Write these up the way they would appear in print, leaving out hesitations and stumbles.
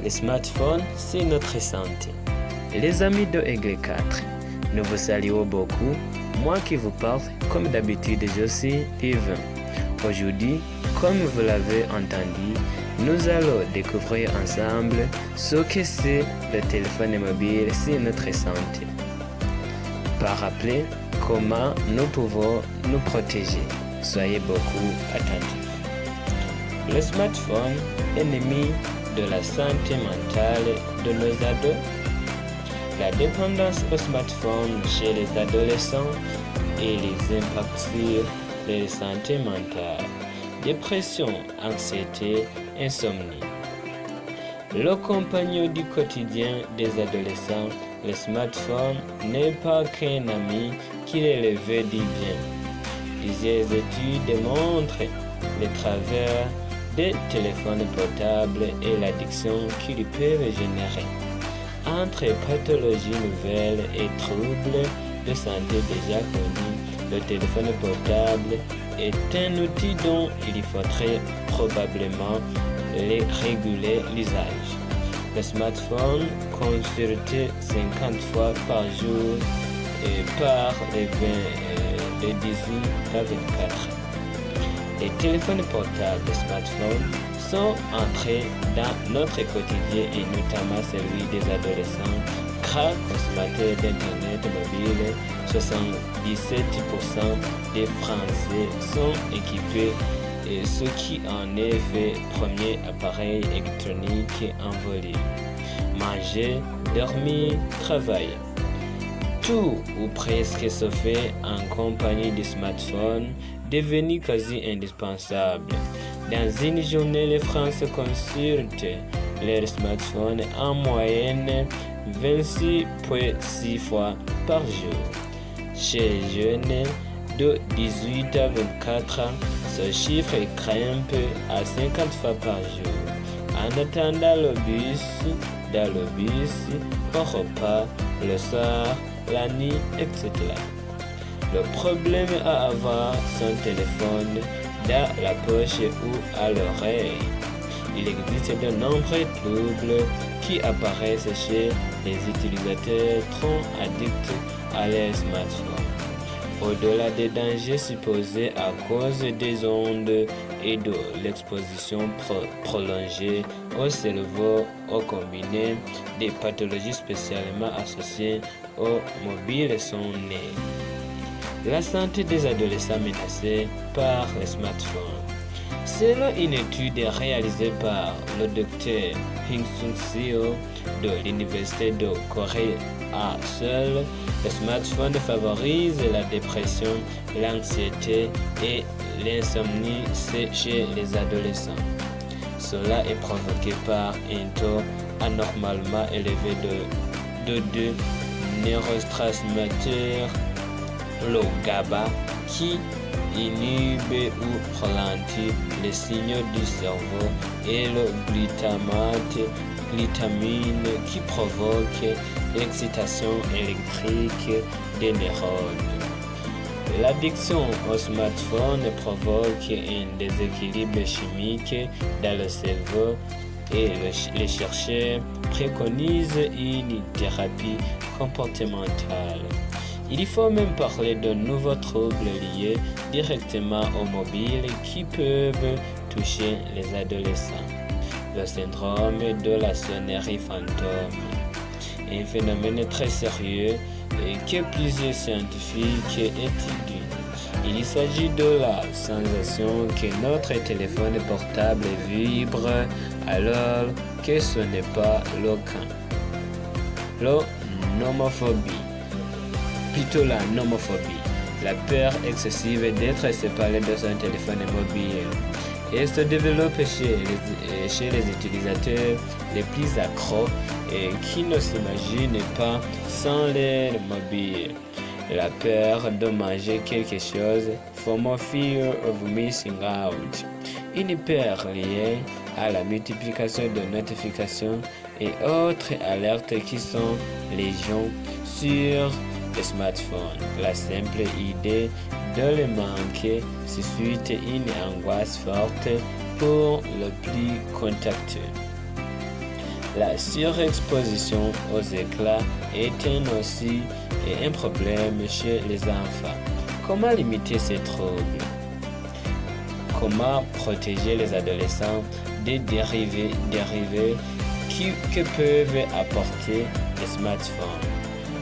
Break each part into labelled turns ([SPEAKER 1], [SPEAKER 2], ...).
[SPEAKER 1] les smartphones, c'est notre santé. Les amis de Aigle 4, nous vous saluons beaucoup. Moi qui vous parle, comme d'habitude, je suis Yves. Aujourd'hui, comme vous l'avez entendu, nous allons découvrir ensemble ce que c'est le téléphone mobile sur notre santé. Par rappeler comment nous pouvons nous protéger. Soyez beaucoup attentifs. Le smartphone, ennemi de la santé mentale de nos ados. La dépendance au smartphone chez les adolescents et les impacts sur leur santé mentale. Dépression, anxiété, insomnie. Le compagnon du quotidien des adolescents, le smartphone n'est pas qu'un ami qui les veut du bien. Plusieurs études démontrent les travers des téléphones portables et l'addiction qu'ils peuvent générer. Entre pathologies nouvelles et troubles de santé déjà connus, le téléphone portable est un outil dont il faudrait probablement réguler l'usage. Le smartphone consulté 50 fois par jour et par les 18 à 24. Les téléphones portables smartphones sont entrés dans notre quotidien et notamment celui des adolescents. Grâce aux consommateurs d'Internet mobile, 77% des Français sont équipés, ce qui en est fait premier appareil électronique en volume. Manger, dormir, travailler. Tout ou presque se fait en compagnie du smartphone, devenu quasi indispensable. Dans une journée, les Français consultent leur smartphone en moyenne 26,6 fois par jour. Chez les jeunes de 18 à 24 ans, ce chiffre grimpe à 50 fois par jour. En attendant le bus, au repas, le soir, la nuit, etc. Le problème est à avoir son téléphone dans la poche ou à l'oreille. Il existe de nombreux troubles qui apparaissent chez les utilisateurs trop addicts à leur smartphone. Au-delà des dangers supposés à cause des ondes et de l'exposition prolongée au cerveau, au combiné des pathologies spécialement associées au mobile sont nées. La santé des adolescents menacés par les smartphones. Selon une étude réalisée par le Dr Hing-Sung Seo de l'Université de Corée à Seoul, le smartphone favorise la dépression, l'anxiété et l'insomnie chez les adolescents. Cela est provoqué par un taux anormalement élevé de deux neurotransmetteurs, le GABA, qui inhibe ou ralentit les signaux du cerveau, et le glutamine qui provoque l'excitation électrique des neurones. L'addiction au smartphone provoque un déséquilibre chimique dans le cerveau et les chercheurs préconisent une thérapie comportementale. Il faut même parler de nouveaux troubles liés directement au mobile qui peuvent toucher les adolescents. Le syndrome de la sonnerie fantôme, un phénomène très sérieux et que plusieurs scientifiques étudient. Il s'agit de la sensation que notre téléphone portable vibre alors que ce n'est pas le cas. La nomophobie, la peur excessive d'être séparé de son téléphone mobile, et se développe chez les utilisateurs les plus accros et qui ne s'imaginent pas sans leur mobile. La peur de manger quelque chose, fear of missing out, une peur liée à la multiplication de notifications et autres alertes qui sont légion sur le smartphone. La simple idée de le manquer suscite une angoisse forte pour le plus contactueux. La surexposition aux éclats est aussi un problème chez les enfants. Comment limiter ces troubles? Comment protéger les adolescents des dérivés que peuvent apporter les smartphones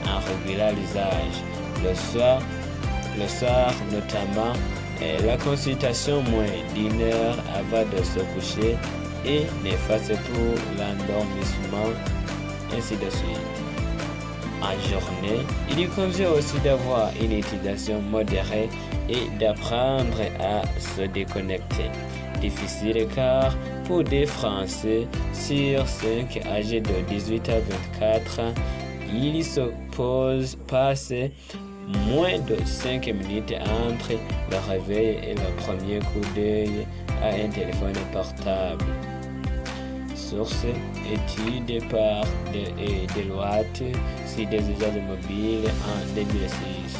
[SPEAKER 1] en régulant l'usage? Le soir notamment, la consultation moins d'1 heure avant de se coucher est néfaste pour l'endormissement, ainsi de suite. En journée, il convient aussi d'avoir une utilisation modérée et d'apprendre à se déconnecter. Difficile car pour des Français sur 5 âgés de 18 à 24 ans, il se passe moins de 5 minutes entre le réveil et le premier coup d'œil à un téléphone portable. Source: étude par Deloitte sur des usages mobiles en 2006.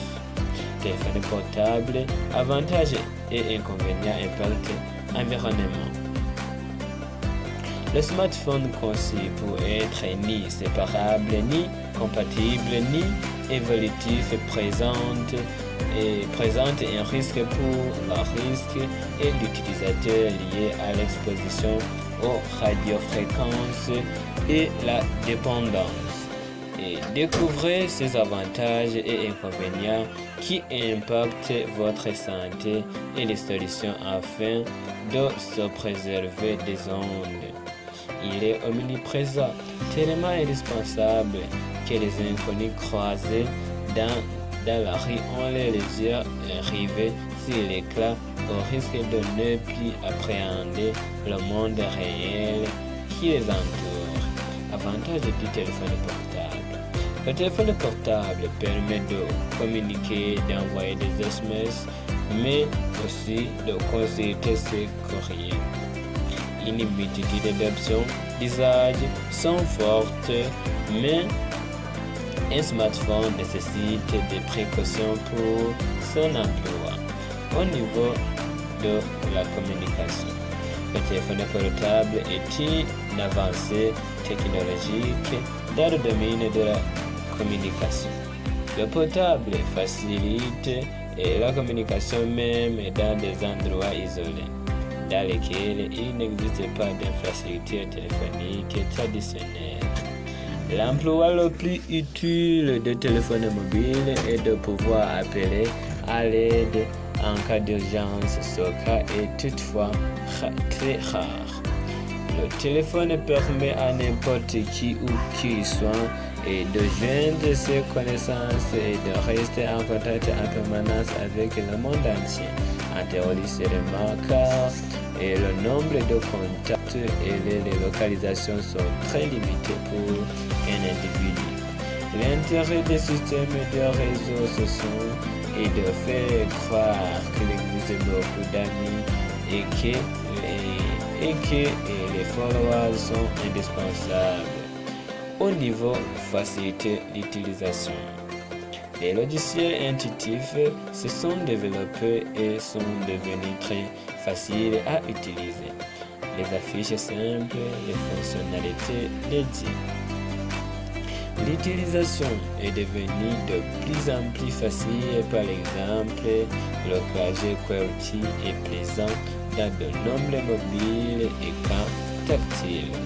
[SPEAKER 1] Téléphone portable, avantages et inconvénients impact environnement. Le smartphone conçu pour être ni séparable, ni compatible, ni évolutif présente un risque pour le risque et l'utilisateur lié à l'exposition aux radiofréquences et la dépendance. Et découvrez ces avantages et inconvénients qui impactent votre santé et les solutions afin de se préserver des ondes. Il est omniprésent, tellement indispensable que les inconnus croisés dans la rue ont les yeux rivés sur l'éclat au risque de ne plus appréhender le monde réel qui les entoure. Avantage du téléphone portable. Le téléphone portable permet de communiquer, d'envoyer des SMS, mais aussi de consulter ses courriers. Une multitude d'options d'usage sont fortes, mais un smartphone nécessite des précautions pour son emploi. Au niveau de la communication, le téléphone portable est une avancée technologique dans le domaine de la communication. Le portable facilite la communication même dans des endroits isolés, dans lesquels il n'existe pas d'infrastructure téléphonique traditionnelle. L'emploi le plus utile de téléphone mobile est de pouvoir appeler à l'aide en cas d'urgence. Ce cas est toutefois très rare. Le téléphone permet à n'importe qui où qu'il soit de joindre ses connaissances et de rester en contact en permanence avec le monde entier. En théorie seulement, car le nombre de contacts et les localisations sont très limitées pour un individu. L'intérêt des systèmes de réseaux sociaux est de faire croire qu'il existe beaucoup d'amis et que les followers sont indispensables. Au niveau facilité d'utilisation, les logiciels intuitifs se sont développés et sont devenus très faciles à utiliser. Les affiches simples, les fonctionnalités dédiées. L'utilisation est devenue de plus en plus facile. Par exemple, le clavier QWERTY est présent dans de nombreux mobiles écrans tactiles.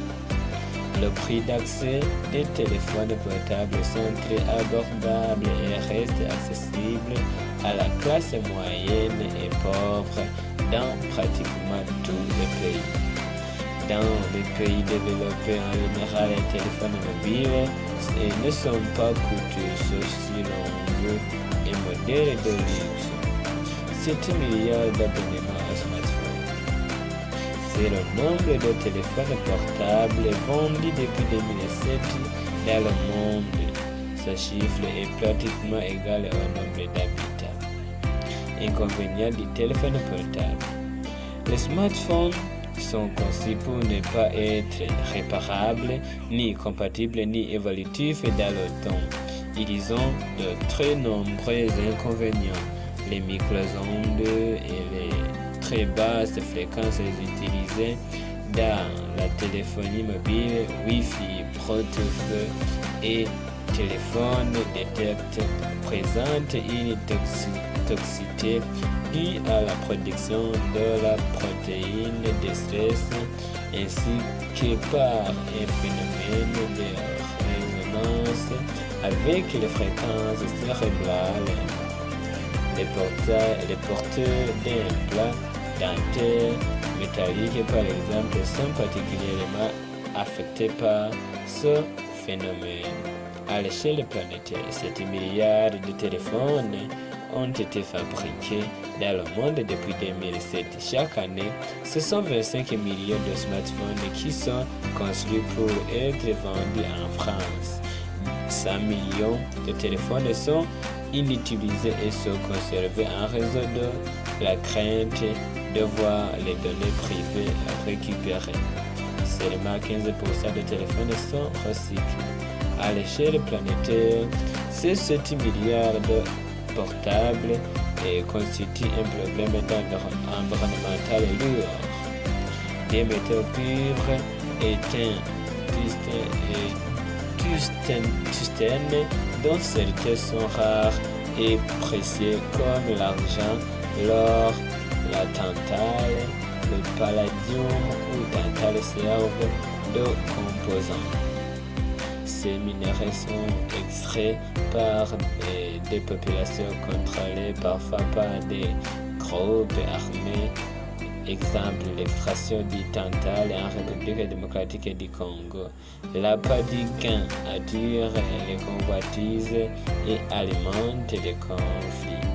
[SPEAKER 1] Le prix d'accès des téléphones portables sont très abordables et restent accessibles à la classe moyenne et pauvre dans pratiquement tous les pays. Dans les pays développés, en général, les téléphones mobiles ne sont pas coûteux, sauf si l'on veut un modèle de luxe. 7 milliards d'abonnements à smartphones. C'est le nombre de téléphones portables vendus depuis 2007 dans le monde. Ce chiffre est pratiquement égal au nombre d'habitants. Inconvénients du téléphone portable. Les smartphones sont conçus pour ne pas être réparables, ni compatibles, ni évolutifs dans le temps. Ils ont de très nombreux inconvénients. Les micro-ondes et les très basses fréquences utilisées dans la téléphonie mobile, Wi-Fi, Bluetooth et téléphone détecte présente une toxicité due à la production de la protéine de stress ainsi que par un phénomène de résonance avec les fréquences cérébrales. Les porteurs d'implants dentaires métalliques, par exemple, sont particulièrement affectés par ce phénomène. À l'échelle planétaire, 7 milliards de téléphones ont été fabriqués dans le monde depuis 2007. Chaque année, ce sont 25 millions de smartphones qui sont construits pour être vendus en France. 100 millions de téléphones sont inutilisés et sont conservés en raison de la crainte de voir les données privées récupérées. Seulement 15% des téléphones sont recyclés. À l'échelle planétaire, ces 7 milliards de portables constituent un problème environnemental lourd. Des métaux cuivre, étain, tungstène, dont certains sont rares et précieux comme l'argent, l'or, la tantale, le palladium ou tantale servent de composants. Ces minéraux sont extraits par des populations contrôlées parfois par des groupes armés. Exemple, l'extraction du tantale en République démocratique du Congo. L'appât du gain attire les convoitises et alimente les conflits.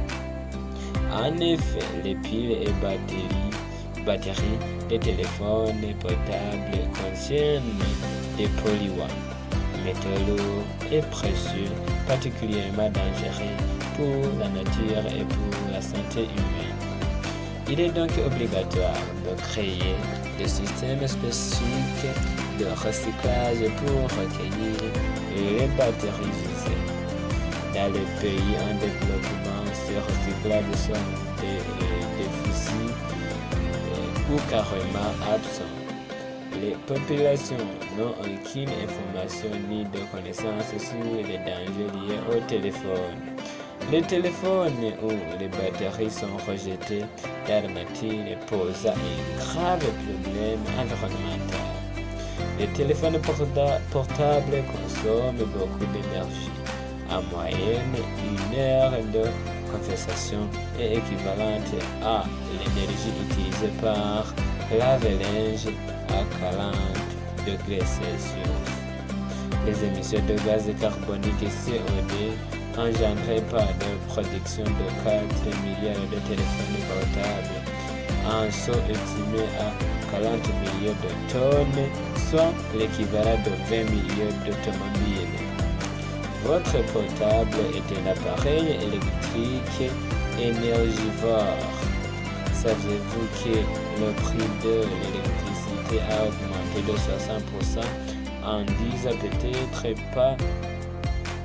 [SPEAKER 1] En effet, les piles et batteries des téléphones portables contiennent des polluants, métaux lourds et précieux, particulièrement dangereux pour la nature et pour la santé humaine. Il est donc obligatoire de créer des systèmes spécifiques de recyclage pour recueillir les batteries usées. Dans les pays en développement, ces recyclages sont déficits ou carrément absents. Les populations n'ont aucune information ni de connaissance sur les dangers liés au téléphone. Les téléphones ou les batteries sont rejetés dans la nature, posant un grave problème environnemental. Les téléphones portables consomment beaucoup d'énergie. En moyenne, 1 heure de conversation est équivalente à l'énergie utilisée par lave-linge à 40 degrés Celsius. Les émissions de gaz carbonique CO2 engendrées par la production de 4 milliards de téléphones portables en sont estimées à 40 millions de tonnes, soit l'équivalent de 20 millions d'automobiles. Votre portable est un appareil électrique énergivore. Savez-vous que le prix de l'électricité a augmenté de 60% en 10 ans? Peut-être pas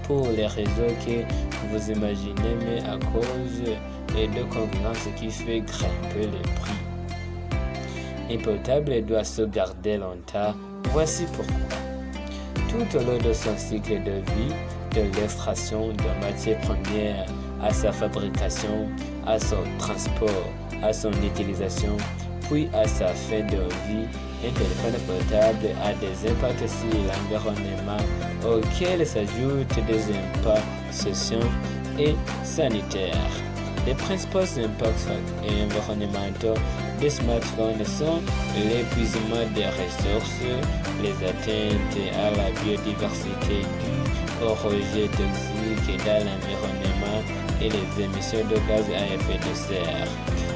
[SPEAKER 1] pour les raisons que vous imaginez, mais à cause de concurrence qui fait grimper les prix. Un portable doit se garder longtemps. Voici pourquoi. Tout au long de son cycle de vie, de l'extraction de matières premières à sa fabrication, à son transport, à son utilisation, puis à sa fin de vie, un téléphone portable a des impacts sur l'environnement auxquels s'ajoutent des impacts sociaux et sanitaires. Les principaux impacts environnementaux des smartphones sont l'épuisement des ressources, les atteintes à la biodiversité dues au rejet toxique dans l'environnement et les émissions de gaz à effet de serre.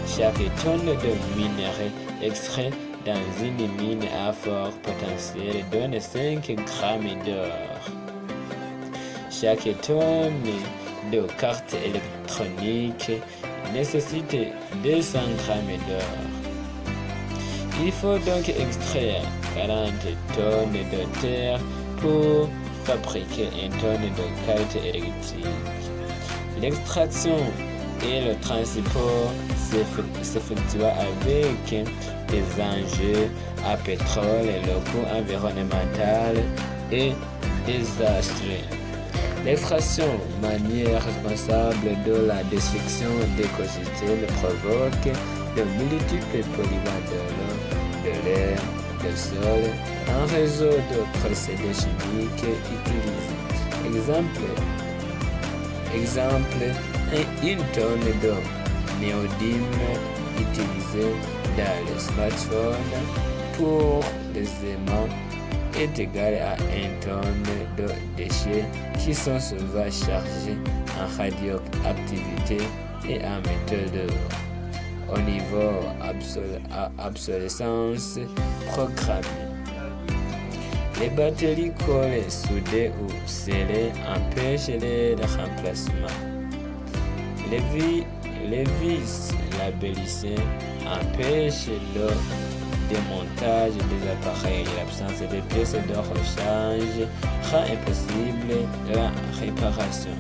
[SPEAKER 1] Chaque tonne de minerai extrait dans une mine à fort potentiel donne 5 grammes d'or. Chaque tonne de carte électronique nécessite 200 grammes d'or. Il faut donc extraire 40 tonnes de terre pour fabriquer une tonne de carte électrique. L'extraction et le transport s'effectua avec des enjeux à pétrole et locaux environnementaux et désastreux. L'extraction manière responsable de la destruction d'écosystèmes provoque de multiples polluants de l'eau, de l'air, du sol, en réseau de procédés chimiques utilisés. Exemple, une tonne de néodyme utilisée dans les smartphones pour les aimants est égale à 1 tonne de déchets qui sont souvent chargés en radioactivité et en métaux d'or. Au niveau obsolescence programmée, les batteries collées, soudées ou scellées empêchent les remplacements. Les vis labellisées empêchent le démontage des appareils. L'absence de pièces de rechange rend impossible la réparation.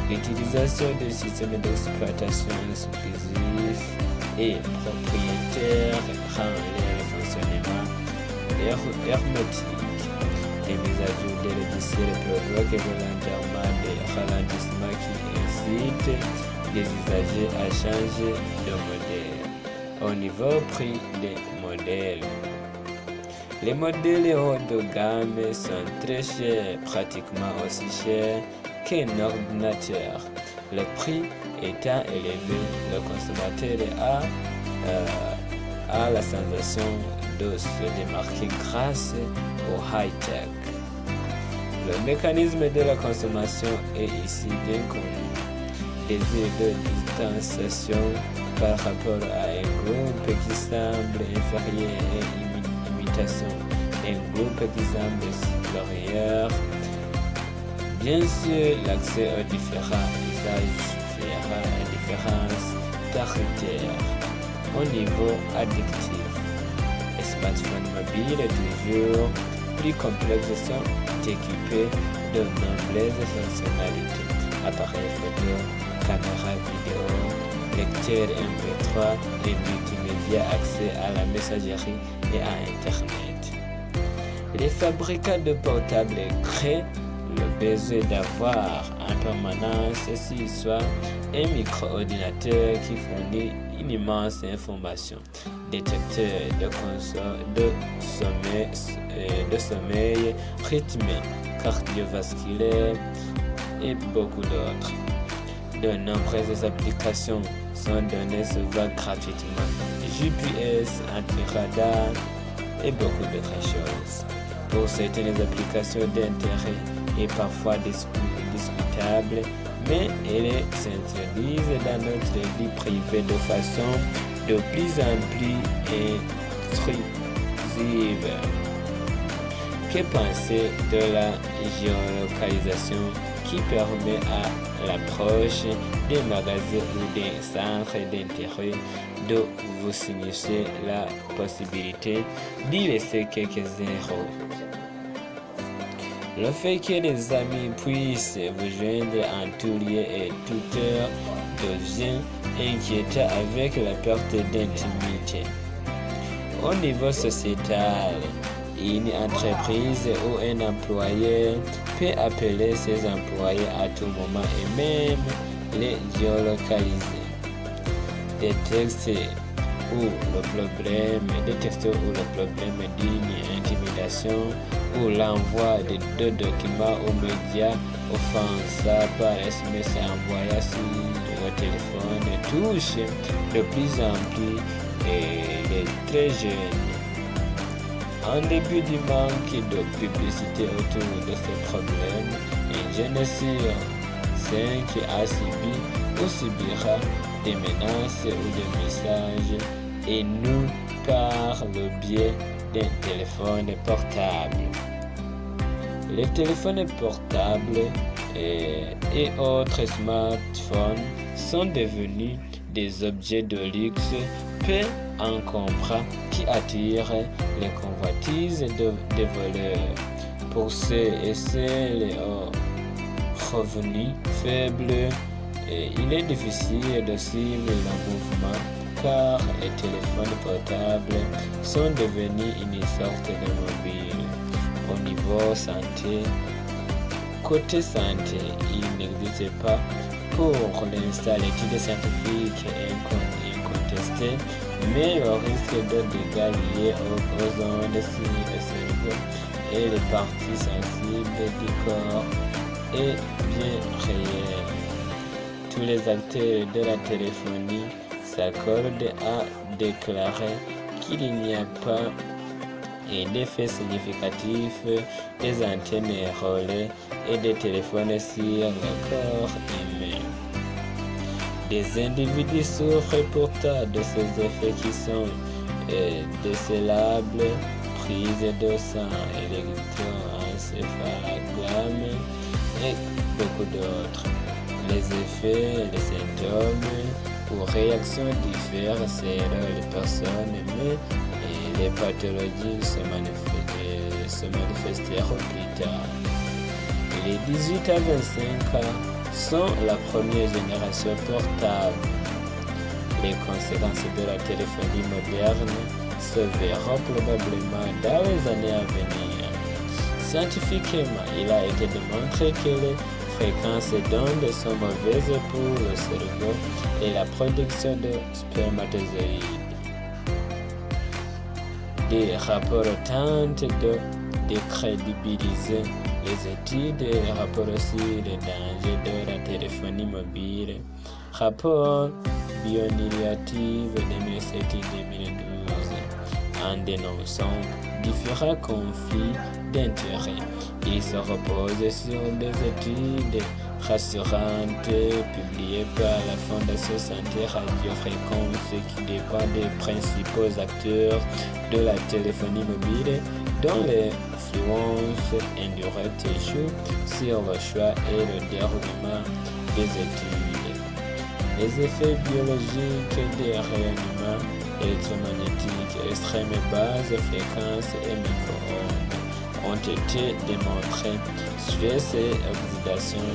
[SPEAKER 1] L'utilisation de systèmes d'exploitation exclusifs et propriétaires rend leur fonctionnement hermétique. Les mises à jour des logiciels provoquent volontairement des ralentissements qui incitent les usagers à changer de modèle. Au niveau prix des modèles, les modèles haut de gamme sont très chers, pratiquement aussi chers qu'un ordinateur. Le prix étant élevé, le consommateur a la sensation de se démarquer grâce au high-tech. Le mécanisme de la consommation est ici bien connu. Désir de distanciation par rapport à un groupe qui semble inférieur et imitation un groupe qui semble supérieur. Bien sûr, l'accès aux différents usages fera la différence tarifaire. Au niveau addictif, les smartphones mobiles toujours plus complexes sont équipés de nombreuses fonctionnalités. Appareil photo, caméra vidéo, lecteur MP3 et multimédia, accès à la messagerie et à Internet. Les fabricants de portables créent le besoin d'avoir en permanence sur soi un micro-ordinateur qui fournit une immense information, détecteur de sommeil rythmé, cardiovasculaire et beaucoup d'autres. De nombreuses applications sont données souvent gratuitement, GPS, anti-radar et beaucoup d'autres choses. Pour certaines applications d'intérêt et parfois discutables, mais elles s'introduisent dans notre vie privée de façon de plus en plus intrusive. Que penser de la géolocalisation qui permet à l'approche des magasins ou des centres d'intérêt de vous signifier la possibilité d'y laisser quelques zéros? Le fait que les amis puissent vous joindre en tout lieu et toute heure devient inquiétant avec la perte d'intimité. Au niveau sociétal, une entreprise ou un employeur peut appeler ses employés à tout moment et même les géolocaliser. Des textes ou le problème d'une intimidation ou l'envoi de documents aux médias offensants par SMS envoyés sur le téléphone touche de plus en plus les très jeunes. En début du manque de publicité autour de ce problème, un jeune sur 5 a subi ou subira des menaces ou des messages et nous par le biais d'un téléphone portable. Les téléphones portables et autres smartphones sont devenus des objets de luxe peu encombrants qui attirent les convoitises des voleurs. Pour ceux et celles aux revenus faibles, Il est difficile de suivre le mouvement car les téléphones portables sont devenus une sorte de mobile. Au niveau santé, côté santé, il n'existe pas pour l'instant l'étude scientifique incontestée, mais le risque de dégâts liés aux ondes sur le cerveau et les parties sensibles du corps est bien réel. Tous les acteurs de la téléphonie s'accordent à déclarer qu'il n'y a pas d'effet significatif des antennes relais et des téléphones sur le corps humain. Des individus souffrent pourtant de ces effets qui sont décélables, prise de sang, électroencéphalogramme et beaucoup d'autres. Les effets, les symptômes ou réactions diffèrent selon les personnes, mais les pathologies se manifesteront plus tard. Les 18 à 25 ans sont la première génération portable. Les conséquences de la téléphonie moderne se verront probablement dans les années à venir. Scientifiquement, il a été démontré que les fréquences d'ondes sont mauvaises pour le cerveau et la production de spermatozoïdes. Des rapports tentent de décrédibiliser les études et les rapports sur les dangers de la téléphonie mobile. Rapport Bioinitiative 2007-2012 en dénonçant différents conflits d'intérêts. Il se repose sur des études rassurantes publiées par la Fondation Santé Radio-Fréquence qui dépend des principaux acteurs de la téléphonie mobile dont l'influence indirecte joue sur le choix et le déroulement des études. Les effets biologiques des rayonnements électromagnétiques extrêmes basses fréquences et micro-ondes ont été démontrés. Stress et oxydation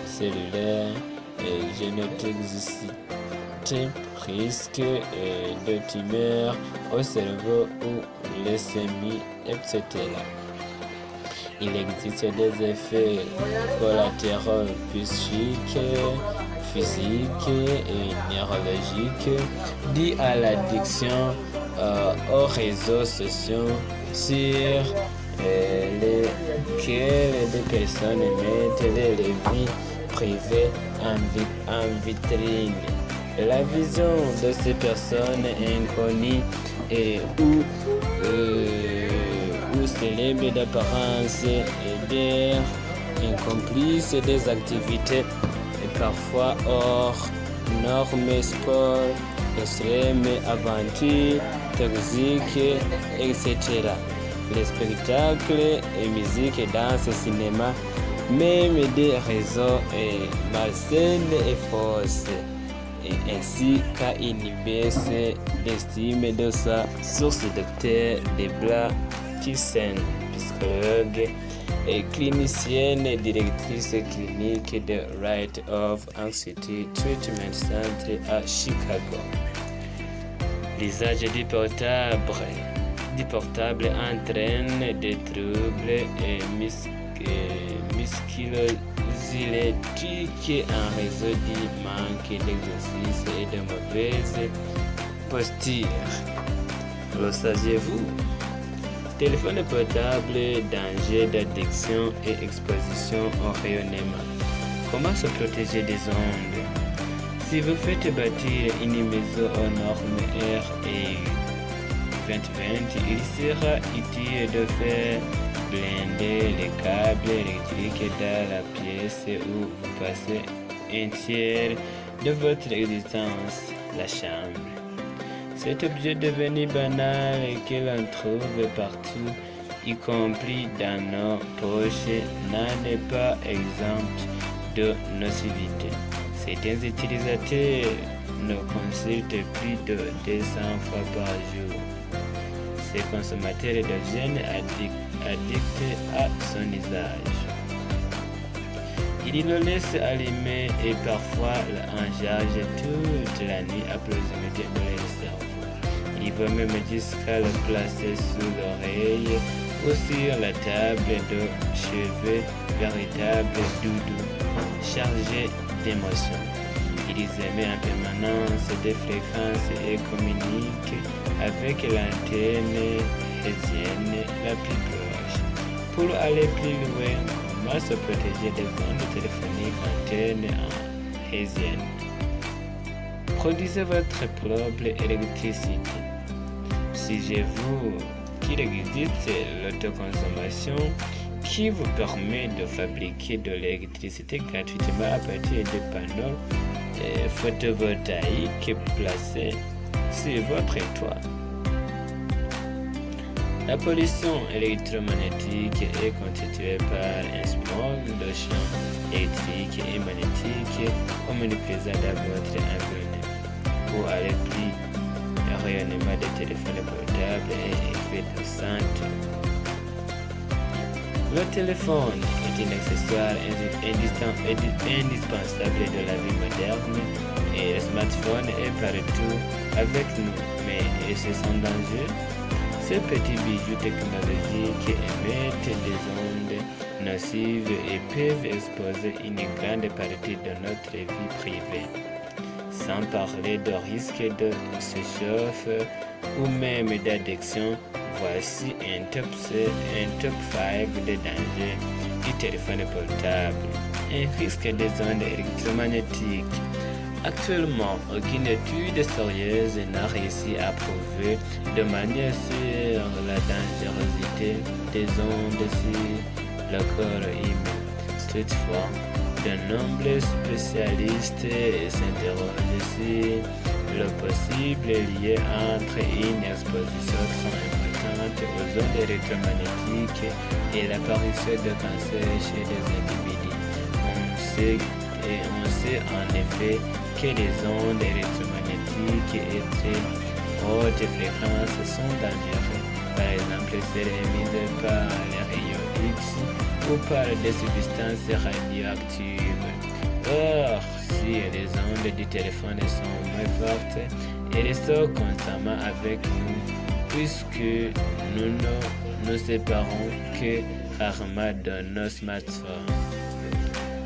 [SPEAKER 1] cellulaire et généticité, risque de tumeur au cerveau ou leucémie, etc. Il existe des effets collatéraux psychiques, physiques et neurologiques dus à l'addiction aux réseaux sociaux sur lesquels des personnes mettent les vies privées en vitrine. La vision de ces personnes inconnues ou célèbres d'apparence et d'air incomplices des activités parfois hors normes, sport, extrêmes, aventures, toxiques, etc. Les spectacles et musique, danse, cinéma, même des réseaux malsaines et fausses, ainsi qu'à une baisse d'estime de sa source docteur Debra Thyssen, psychologue et clinicienne et directrice clinique de Right of Anxiety Treatment Center à Chicago. L'usage du portable entraîne des troubles musculo-squelettiques en raison du manque d'exercice et de mauvaise posture. Le saviez-vous? Téléphone portable, danger d'addiction et exposition au rayonnement. Comment se protéger des ondes? Si vous faites bâtir une maison aux normes REU 2020, il sera utile de faire blinder les câbles électriques dans la pièce où vous passez un tiers de votre existence, la chambre. Cet objet devenu banal et que l'on trouve partout, y compris dans nos poches, n'en est pas exempt de nocivité. Certains utilisateurs ne consultent plus de 200 fois par jour. Ces consommateurs deviennent addicts à son usage. Il le laisse allumer et parfois en charge toute la nuit à proximité de leur cerveau. Il va même jusqu'à le placer sous l'oreille ou sur la table de chevet, véritable doudou, chargé d'émotions. Ils émettent en permanence des fréquences et communiquent avec l'antenne hertzienne la plus proche. Pour aller plus loin, comment se protéger des ondes téléphoniques antennes hertziennes? Produisez votre propre électricité. Si j'avoue qu'il existe l'autoconsommation qui vous permet de fabriquer de l'électricité gratuitement à partir de panneaux photovoltaïques placés sur votre toit. La pollution électromagnétique est constituée par un smog de champs électriques et magnétiques omniprésents dans votre environnement. Pour aller plus, le rayonnement des téléphones portables est effet de centre. Le téléphone est un accessoire indispensable de la vie moderne et le smartphone est partout avec nous, mais est-ce sans danger? Ces petits bijoux technologiques émettent des ondes nocives et peuvent exposer une grande partie de notre vie privée. Sans parler de risques de surchauffe ou même d'addiction, voici un top 5 de dangers du téléphone portable. Un risque des ondes électromagnétiques. Actuellement, aucune étude sérieuse n'a réussi à prouver de manière sûre la dangerosité des ondes sur le corps humain. Toutefois, de nombreux spécialistes s'interrogent sur le possible lien entre une exposition trop importante aux ondes électromagnétiques et l'apparition de cancer chez les individus. On sait en effet que les ondes électromagnétiques et très hautes fréquences sont dangereuses, par exemple celles émises par les rayons X ou par des substances radioactives. Or, si les ondes du téléphone sont moins fortes, elles sont constamment avec nous, puisque nous ne nous séparons que rarement de nos smartphones.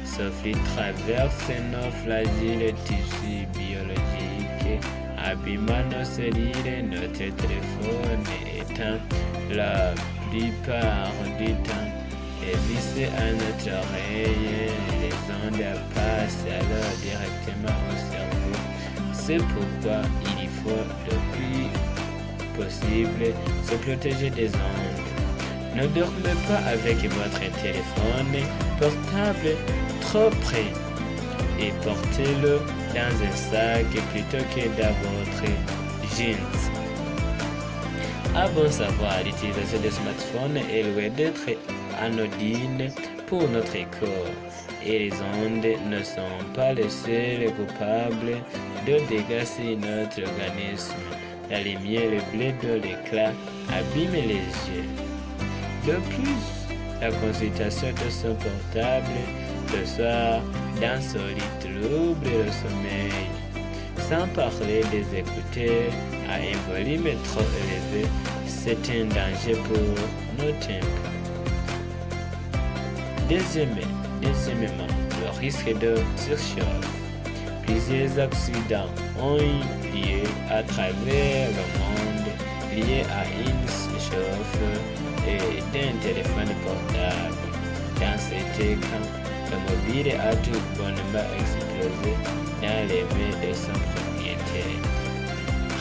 [SPEAKER 1] Ce flux traverse nos fragiles tissus biologiques, abîmant nos cellules. Notre téléphone étant la plupart du temps vissé à notre oreille, les ondes passent alors directement au cerveau. C'est pourquoi il faut le plus possible se protéger des ondes. Ne dormez pas avec votre téléphone portable trop près et portez-le dans un sac plutôt que dans votre jeans. À bon savoir, l'utilisation des smartphones est loin d'être anodine pour notre corps et les ondes ne sont pas les seuls coupables de dégâts sur notre organisme. La lumière, le bleu de l'éclat abîme les yeux. De plus, la consultation de son portable le soir dans son lit trouble le sommeil, sans parler des écouteurs à un volume trop élevé. C'est un danger pour nos tympans. Deuxièmement, le risque de surchauffe. Plusieurs accidents ont eu lieu à travers le monde liés à une surchauffe d'un téléphone portable. Dans ces cas, le mobile a tout bonnement explosé dans les mains de son propriétaire.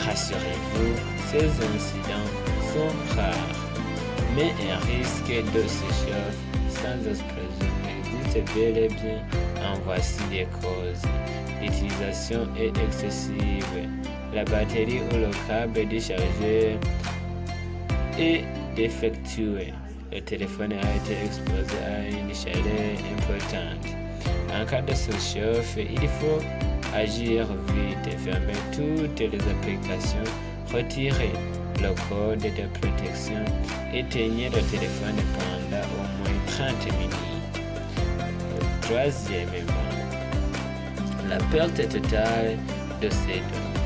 [SPEAKER 1] Rassurez-vous, ces incidents sont rares, mais un risque de surchauffe sans explosion existe bel et bien. En voici les causes. L'utilisation est excessive. La batterie ou le câble du chargeur est défectueux. Le téléphone a été exposé à une chaleur importante. En cas de surchauffe, il faut agir vite, fermer toutes les applications, retirer le code de protection, éteindre le téléphone pendant au moins 30 minutes. Troisièmement, la perte totale de ses données.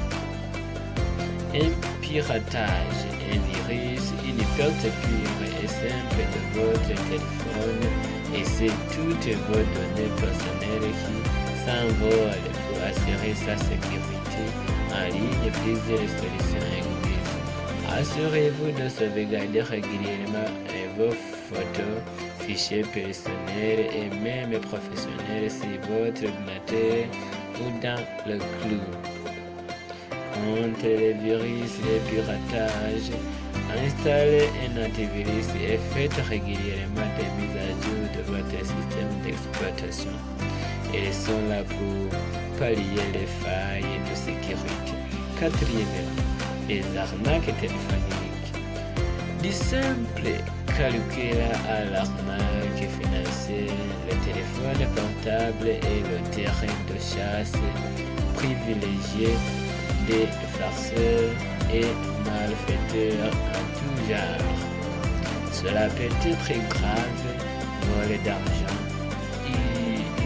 [SPEAKER 1] Un piratage, un virus, une perte pure et simple de votre téléphone et c'est toutes vos données personnelles qui s'envolent. Pour assurer sa sécurité en ligne, plusieurs solutions existent. Assurez-vous de sauvegarder régulièrement vos photos, fichiers personnels et même professionnels sur votre ordinateur ou dans le cloud. Contre les virus et le piratage, installez un antivirus et faites régulièrement des mises à jour de votre système d'exploitation. Elles sont là pour pallier les failles de sécurité. Quatrièmement, les arnaques téléphoniques. Du simple calcul à l'arnaque financière, le téléphone portable est le terrain de chasse privilégié des farceurs et malfaiteurs en tout genre. Cela peut être grave, vol d'argent,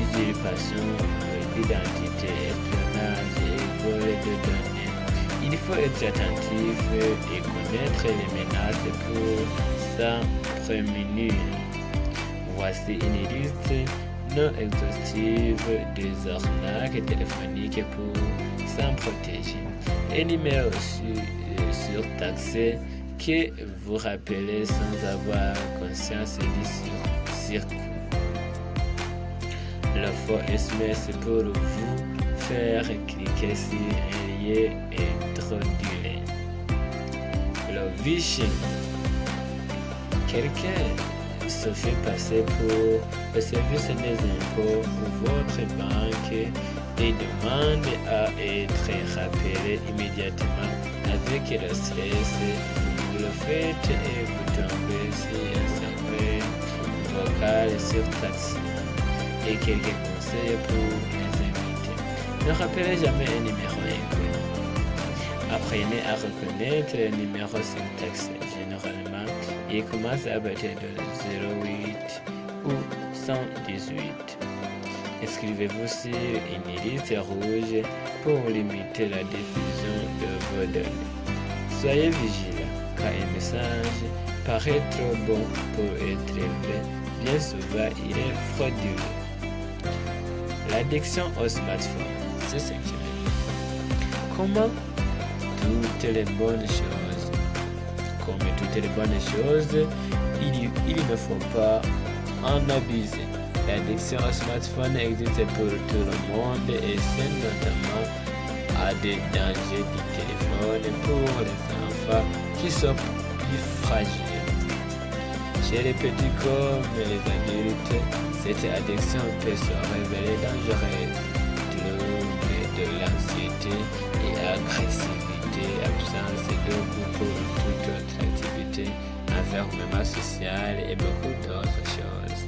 [SPEAKER 1] usurpation d'identité, espionnage et vol de données. Il faut être attentif et connaître les menaces pour s'en prémunir. Voici une liste non exhaustive des arnaques téléphoniques pour s'en protéger. Un numéro surtaxé que vous rappelez sans avoir conscience du circuit. Le faux SMS pour vous faire cliquer sur un lien introduit. Le phishing. Quelqu'un se fait passer pour le service des impôts ou votre banque et demande à être rappelé immédiatement avec le stress. Vous le faites et vous tombez sur un serveur vocal surtaxé. Et quelques conseils pour les éviter. Ne rappelez jamais un numéro inconnu. Apprenez à reconnaître les numéros surtaxés. Généralement, ils commencent à partir de 08 ou 118. Inscrivez-vous sur une liste rouge pour limiter la diffusion de vos données. Soyez vigilants car un message paraît trop bon pour être vrai. Bien souvent, il est frauduleux. L'addiction au smartphone, c'est ce qui est. Comment toutes les bonnes choses, il ne faut pas en abuser. L'addiction au smartphone existe pour tout le monde et c'est notamment à des dangers du téléphone pour les enfants qui sont plus fragiles. Chez les petits comme les adultes, cette addiction peut se révéler dangereuse. Troubles de l'anxiété et agressivité, absence de goût pour toute autre activité, enfermement social et beaucoup d'autres choses.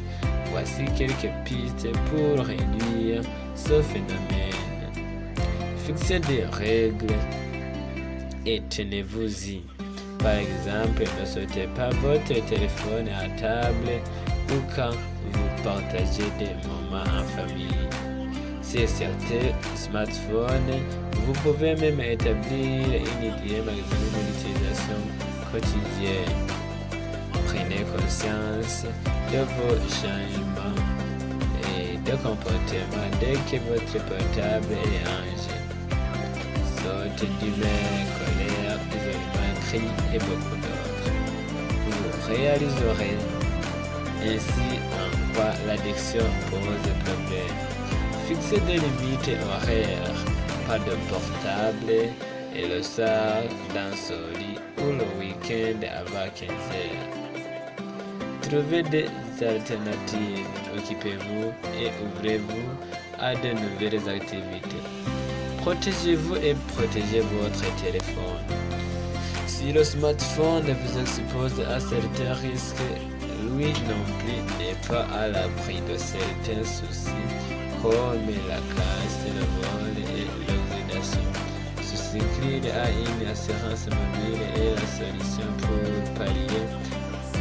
[SPEAKER 1] Voici quelques pistes pour réduire ce phénomène. Fixez des règles et tenez-vous-y. Par exemple, ne sautez pas votre téléphone à table ou quand vous partagez des moments en famille. Sur certains smartphones, vous pouvez même établir une idée maximum d'utilisation quotidienne. Prenez conscience de vos changements et de comportement dès que votre portable est rangé. Sorte d'humeur, colère, isolement, cri et beaucoup d'autres. Vous réaliserez ainsi en quoi l'addiction pose problème. Fixez des limites horaires, pas de portable et le soir dans son lit ou le week-end avant 15 heures. Trouvez des alternatives, occupez-vous et ouvrez-vous à de nouvelles activités. Protégez-vous et protégez votre téléphone. Si le smartphone vous expose à certains risques, lui non plus n'est pas à l'abri de certains soucis comme la casse, le vol et l'oxydation. Souscrire à une assurance mobile est la solution pour pallier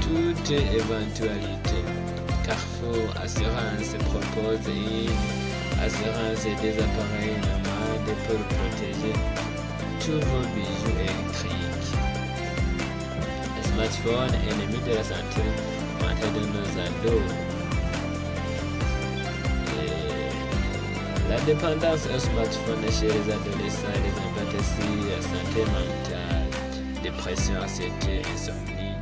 [SPEAKER 1] toute éventualité. Carrefour Assurance propose une assurance des appareils nomades pour protéger tous vos bijoux électriques. Le smartphone, ennemi de la santé mentale de nos ados. La dépendance au smartphone chez les adolescents et les impacts sur la santé mentale, dépression, anxiété, insomnie.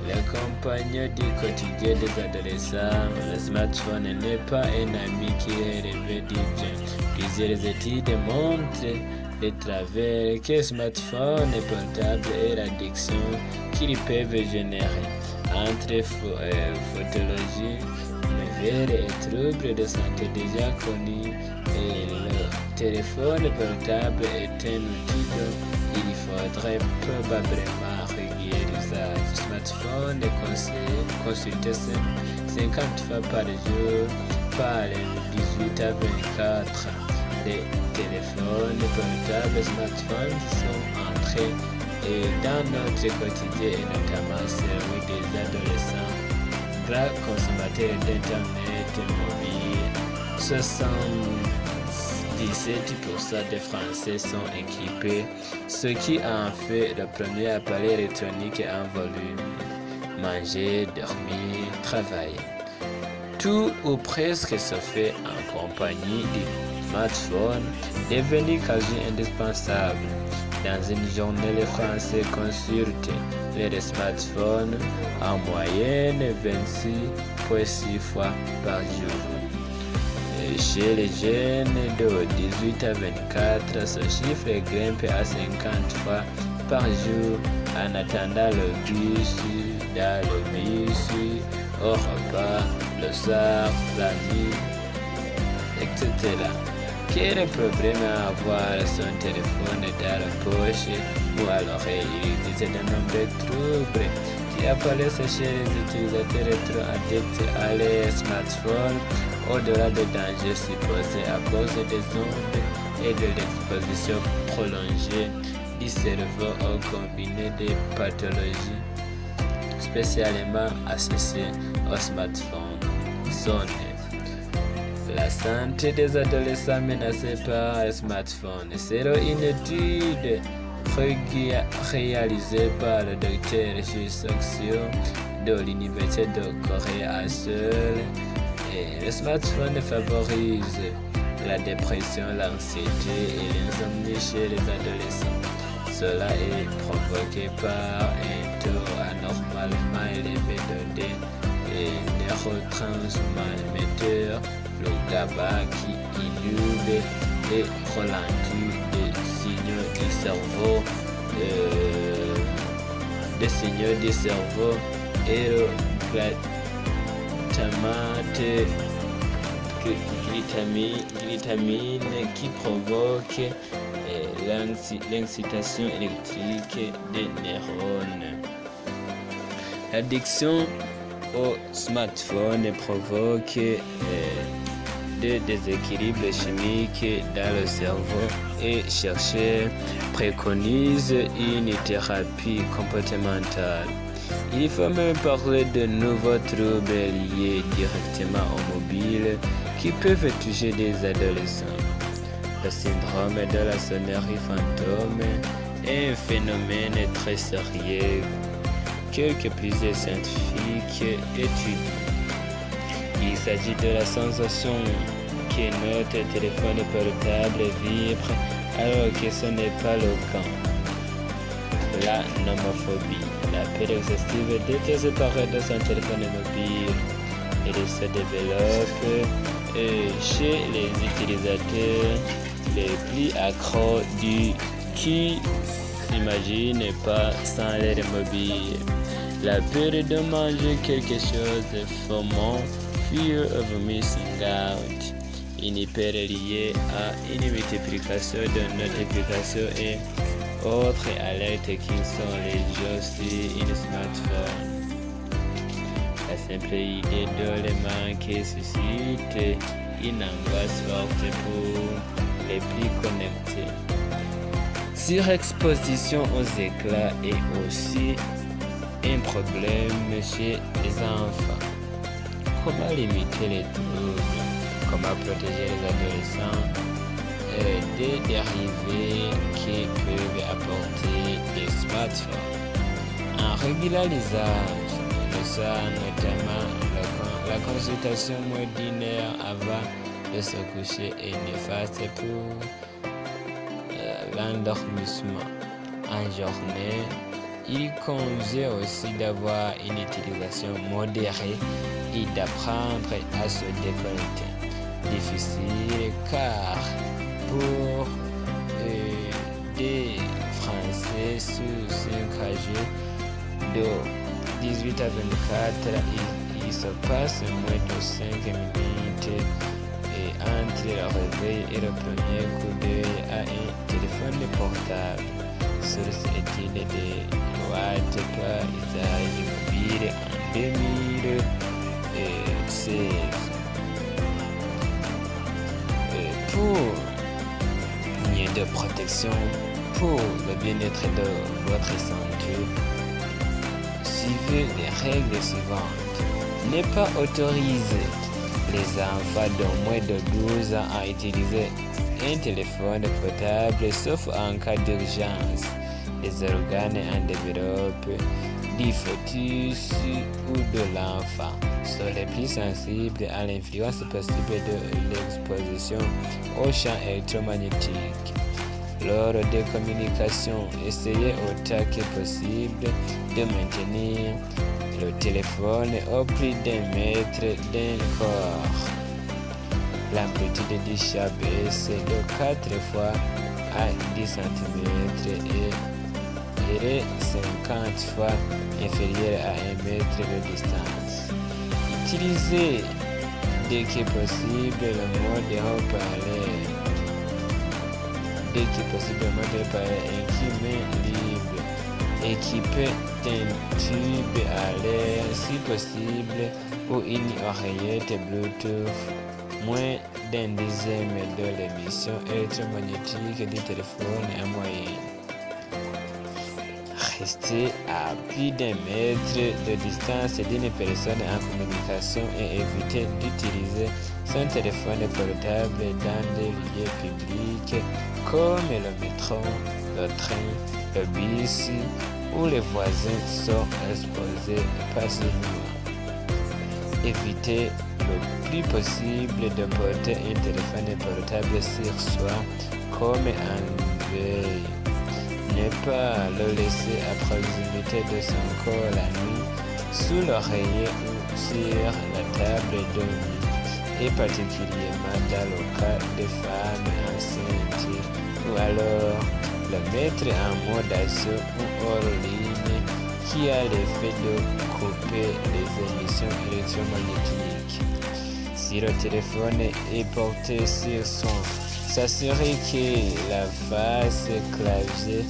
[SPEAKER 1] Les compagnon du quotidien des adolescents, le smartphone n'est pas un ami qui est relevé du bien. Plusieurs études montrent les travers que le smartphone portable et l'addiction qu'ils peuvent générer entre pathologies et troubles de santé déjà connus. Et le téléphone portable est un outil dont il faudrait probablement réguler l'usage. Le smartphone est consulté 50 fois par jour par les 18 à 24 ans. Les téléphones portables smartphones sont entrés dans notre quotidien et notamment celui des adolescents. Grands consommateurs d'internet mobile, 77% des Français sont équipés, ce qui en fait le premier appareil électronique en volume. Manger, dormir, travailler. Tout ou presque se fait en compagnie du smartphone, devenu quasi indispensable. Dans une journée, les Français consultent les smartphones en moyenne 26,6 fois par jour. Chez les jeunes de 18 à 24, ce chiffre grimpe à 50 fois par jour en attendant le bus, dans le bus, au repas, le soir, la nuit, etc. Quel problème à avoir son téléphone dans la poche ou à l'oreille? Il existe de nombreux troubles qui apparaissent chez les utilisateurs trop addicts à les smartphones, au-delà des dangers supposés à cause des ondes et de l'exposition prolongée du cerveau au combiné des pathologies spécialement associées au smartphone. La santé des adolescents menacés par le smartphone. Selon une étude réalisée par le docteur Shu Sok-seo de l'Université de Corée à Seoul, le smartphone favorise la dépression, l'anxiété et l'insomnie chez les adolescents. Cela est provoqué par un taux anormalement élevé de neurotransmetteurs, le GABA, qui inhibe et ralentit des signaux du cerveau et le glutamine qui provoque l'excitation électrique des neurones. L'addiction au smartphone provoque des déséquilibres chimiques dans le cerveau et chercheurs préconisent une thérapie comportementale. Il faut même parler de nouveaux troubles liés directement au mobile qui peuvent toucher des adolescents. Le syndrome de la sonnerie fantôme est un phénomène très sérieux que plusieurs scientifiques étudient. Il s'agit de la sensation que notre téléphone portable vibre alors que ce n'est pas le cas. La nomophobie, la peur excessive d'être séparé de son téléphone mobile, et se développe chez les utilisateurs les plus accros qui s'imaginent pas sans leur mobile. La peur de manger quelque chose, FOMO, Fear of Missing Out, une peur liée à une multiplication de notifications et autres alertes qui sont les jeux sur un smartphone. La simple idée de les manquer suscite une angoisse forte pour les plus connectés. Surexposition aux éclats est aussi un problème chez les enfants. comment limiter les troubles, comment protéger les adolescents des dérivés qui peuvent apporter des smartphones. En régulant l'usage de ça, notamment la consultation moins d'une heure avant de se coucher est néfaste pour l'endormissement. En journée, il convient aussi d'avoir une utilisation modérée et d'apprendre à se déconnecter. Difficile car pour des Français sous 5 âgés de 18 à 24, il se passe moins de 5 minutes entre le réveil et le premier coup d'œil à un téléphone portable. Source étude de Watt par usage mobile en 2016. Pour mieux de protection pour le bien-être de votre santé, suivez les règles suivantes. Ne pas autoriser les enfants de moins de 12 ans à utiliser un téléphone portable sauf en cas d'urgence. Les organes en développe du fœtus ou de l'enfant sont les plus sensibles à l'influence possible de l'exposition aux champs électromagnétiques. Lors des communications, essayez autant que possible de maintenir le téléphone au plus d'1 mètre d'un corps. L'amplitude du chat baisse de 4 fois à 10 cm et est 50 fois inférieure à 1 mètre de distance. Utilisez dès que possible le mode haut-parleur. Équipé libre. Équipez d'un tube à l'air si possible ou une oreillette Bluetooth. Moins d'un dixième de l'émission électromagnétique du téléphone en moyenne. Restez à plus d'1 mètre de distance d'une personne en communication et évitez d'utiliser son téléphone portable dans des lieux publics comme le métro, le train, le bus où les voisins sont exposés passivement. Évitez le plus possible de porter un téléphone portable sur soi comme en veille. Ne pas le laisser à proximité de son corps la nuit, sous l'oreiller ou sur la table de nuit, et particulièrement dans le cas des femmes enceintes, ou alors le mettre en mode assaut ou hors ligne qui a l'effet de couper les émissions électromagnétiques. Si le téléphone est porté sur son, s'assurez que la face clavier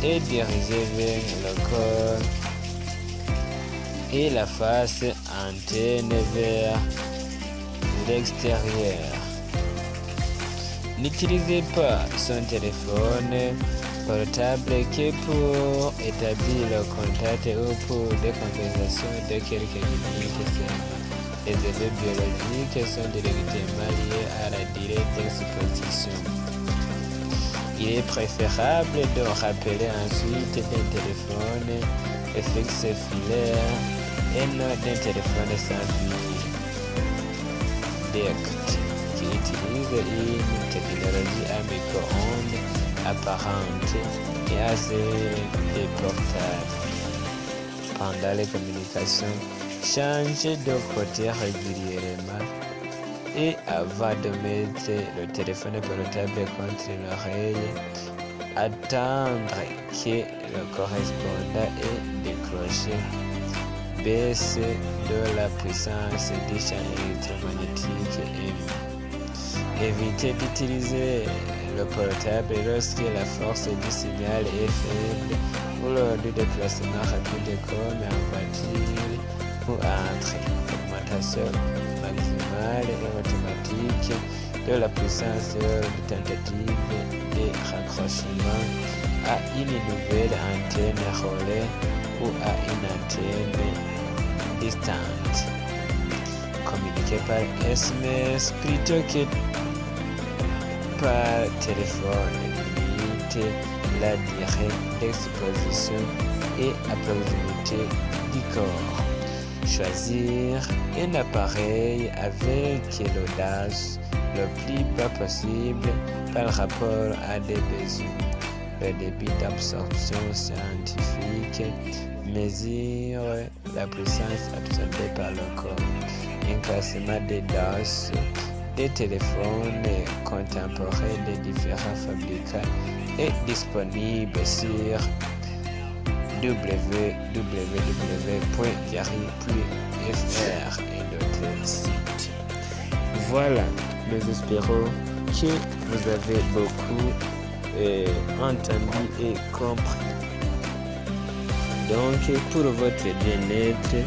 [SPEAKER 1] est dirigée vers le corps et la face antenne vers l'extérieur. N'utilisez pas son téléphone portable que pour établir le contact ou pour des conversations de quelques minutes seulement. Les effets biologiques sont directement liés à la durée d'exposition. Il est préférable de rappeler ensuite d'un téléphone fixe filaire et non d'un téléphone sans fil DECT qui utilise une technologie à micro-ondes apparente et assez déportable. Pendant les communications, changez de côté régulièrement et avant de mettre le téléphone portable contre l'oreille, attendre que le correspondant ait décroché. Baisse de la puissance du champ électromagnétique émis. Évitez d'utiliser le portable lorsque la force du signal est faible ou lors du déplacement rapide comme en voiture ou entre. Augmentation maximale et automatique de la puissance lors de tentative de raccrochement à une nouvelle antenne relais ou à une antenne distante. communiquer par SMS plutôt que par téléphone. Limite la durée d'exposition et à proximité du corps. Choisir un appareil avec l'audace le plus bas possible par rapport à des besoins. Le débit d'absorption scientifique mesure la puissance absorbée par le corps. Un classement des DOS des téléphones contemporains des différents fabricants est disponible sur www.gary.fr et d'autres sites. Voilà, nous espérons que vous avez beaucoup entendu et compris. Donc, pour votre bien-être,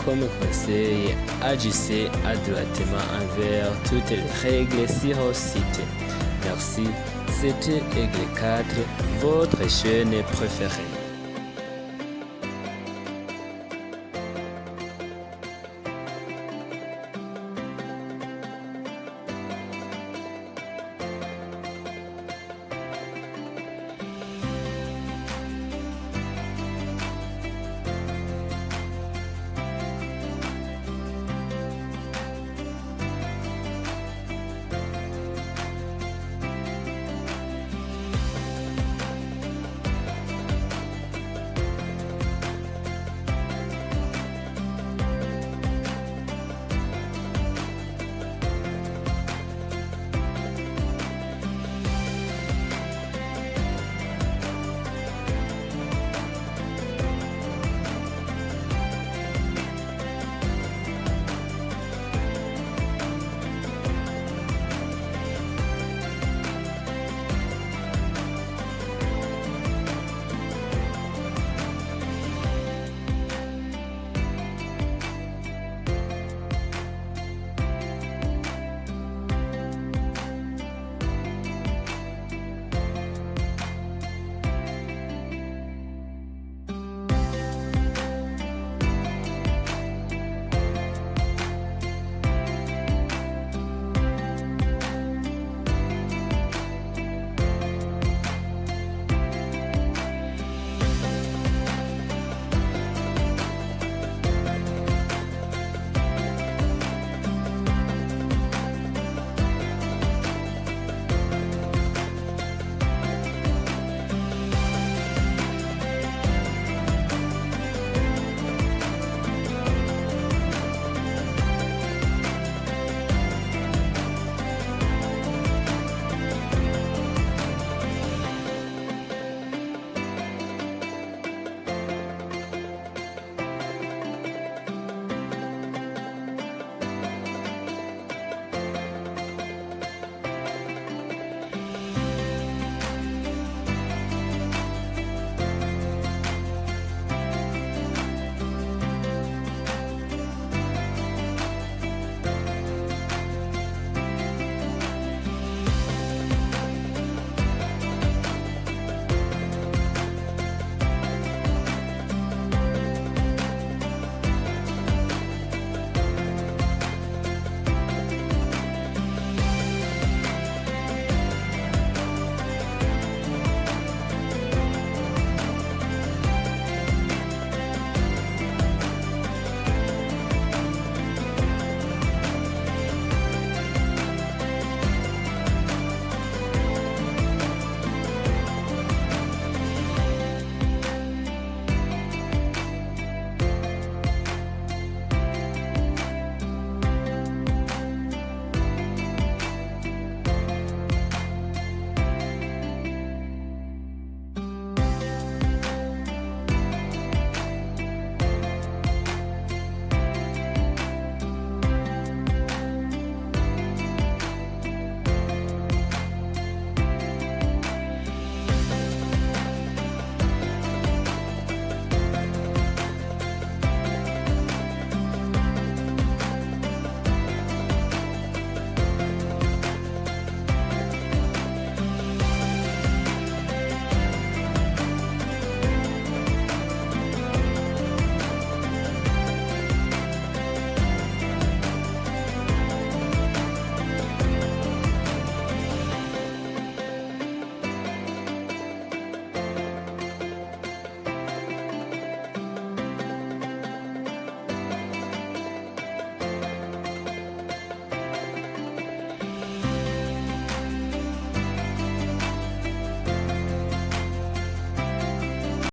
[SPEAKER 1] comme conseil, agissez adroitement envers toutes les règles sur le site. Merci, c'était Aigle 4, votre chaîne préférée.